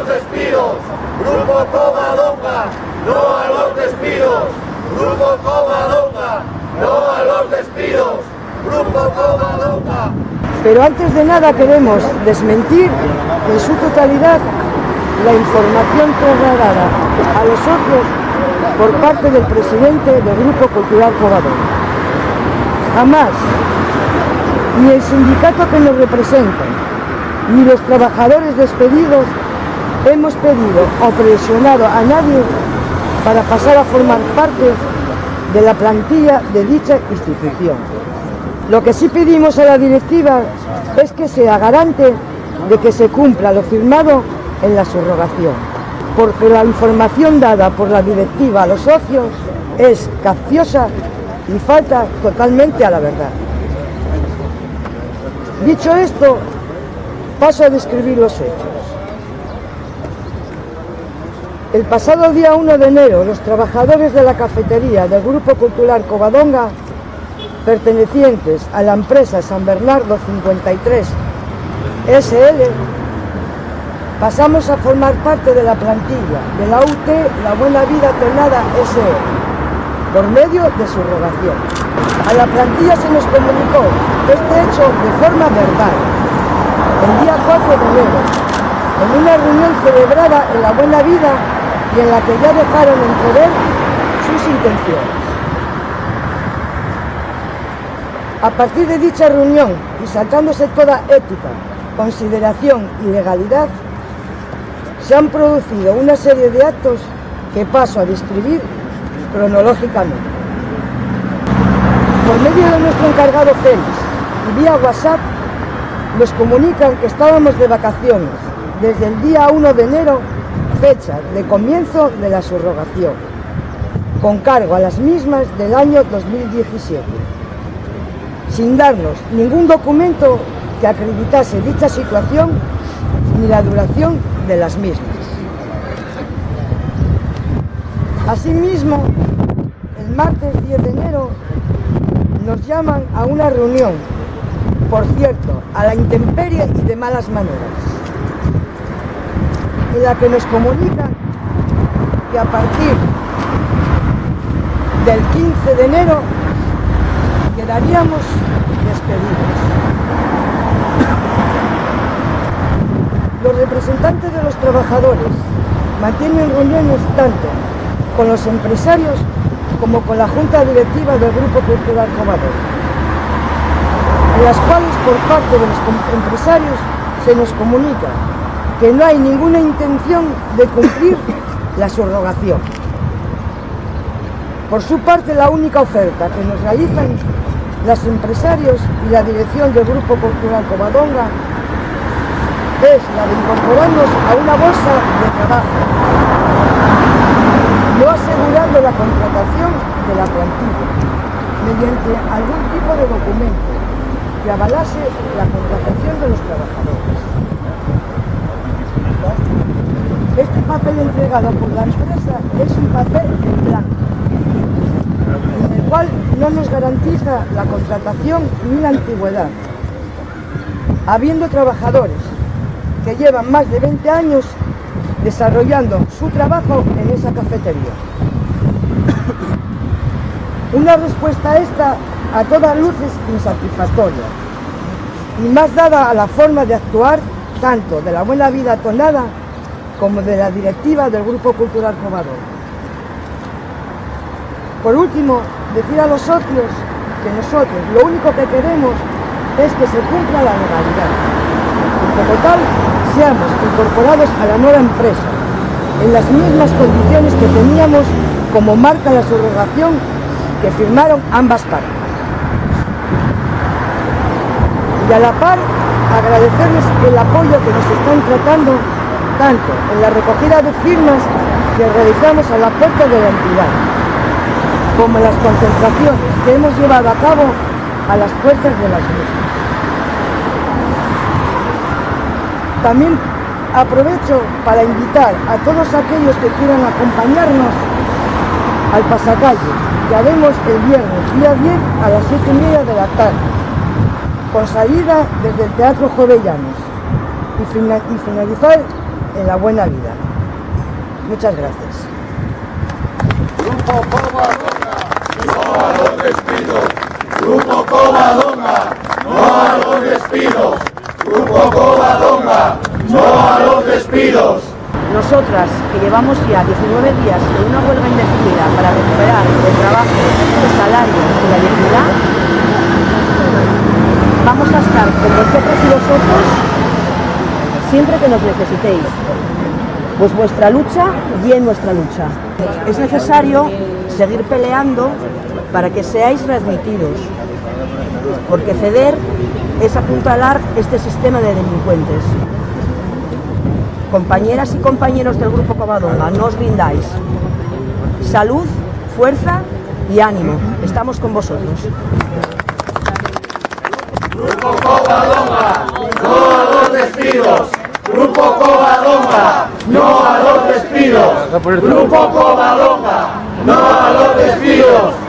los despidos. Grupo Covadonga, no a los despidos. Grupo Covadonga, no a los despidos. Grupo Covadonga. Pero antes de nada queremos desmentir en su totalidad la información trasladada a los socios por parte del presidente del Grupo Cultural Covadonga. Jamás, ni el sindicato que nos representa, ni los trabajadores despedidos hemos pedido o presionado a nadie para pasar a formar parte de la plantilla de dicha institución. Lo que sí pedimos a la directiva es que sea garante de que se cumpla lo firmado en la subrogación, porque la información dada por la directiva a los socios es capciosa y falta totalmente a la verdad. Dicho esto, paso a describir los hechos. El pasado día 1 de enero, los trabajadores de la cafetería del Grupo Cultural Covadonga, pertenecientes a la empresa San Bernardo 53 SL, pasamos a formar parte de la plantilla de la UT La Buena Vida Tonada SL, por medio de subrogación. A la plantilla se nos comunicó este hecho de forma verbal, el día 4 de enero, en una reunión celebrada en La Buena Vida y en la que ya dejaron entrever sus intenciones. A partir de dicha reunión y saltándose toda ética, consideración y legalidad, se han producido una serie de actos que paso a describir cronológicamente. Por medio de nuestro encargado Félix y vía WhatsApp nos comunican que estábamos de vacaciones desde el día 1 de enero, fecha de comienzo de la subrogación, con cargo a las mismas del año 2017. Sin darnos ningún documento que acreditase dicha situación ni la duración de las mismas. Asimismo, el martes 10 de enero nos llaman a una reunión, por cierto, a la intemperie y de malas maneras, en la que nos comunican que a partir del 15 de enero quedaríamos despedidos. Los representantes de los trabajadores mantienen reuniones tanto con los empresarios como con la Junta Directiva del Grupo Cultural Covadonga, en las cuales por parte de los empresarios se nos comunica que no hay ninguna intención de cumplir la subrogación. Por su parte, la única oferta que nos realizan los empresarios y la dirección del Grupo Cultural Covadonga es la de incorporarnos a una bolsa de trabajo, no asegurando la contratación de la plantilla mediante algún tipo de documento que avalase la contratación de los trabajadores. Este papel entregado por la empresa es un papel en blanco, en el cual no nos garantiza la contratación ni la antigüedad, habiendo trabajadores que llevan más de 20 años desarrollando su trabajo en esa cafetería. Una respuesta esta a todas luces insatisfactoria, y más dada a la forma de actuar tanto de La Buena Vida Tonada como de la directiva del Grupo Cultural Covadonga. Por último, decir a los socios que nosotros lo único que queremos es que se cumpla la legalidad y como tal seamos incorporados a la nueva empresa en las mismas condiciones que teníamos como marca la subrogación que firmaron ambas partes. Y a la par agradecerles el apoyo que nos están tratando tanto en la recogida de firmas que realizamos a la puerta de la entidad, como en las concentraciones que hemos llevado a cabo a las puertas de las mismas. También aprovecho para invitar a todos aquellos que quieran acompañarnos al pasacalle, que haremos el viernes día 10 a las 7:30 de la tarde, con salida desde el Teatro Jovellanos y finalizar en la buena vida. Muchas gracias. Grupo Covadonga, no a los despidos. Grupo Covadonga, no a los despidos. Grupo Covadonga, no a los despidos. Nosotras, que llevamos ya 19 días en una huelga indefinida para recuperar el trabajo, el salario y la dignidad, vamos a estar con vosotros y vosotros siempre que nos necesitéis. Pues vuestra lucha y en nuestra lucha. Es necesario seguir peleando para que seáis readmitidos, porque ceder es apuntalar este sistema de delincuentes. Compañeras y compañeros del Grupo Covadonga, no os rindáis. Salud, fuerza y ánimo. Estamos con vosotros. Grupo Covadonga, no a los despidos. Grupo Covadonga, no a los despidos. Grupo Covadonga, no a los despidos.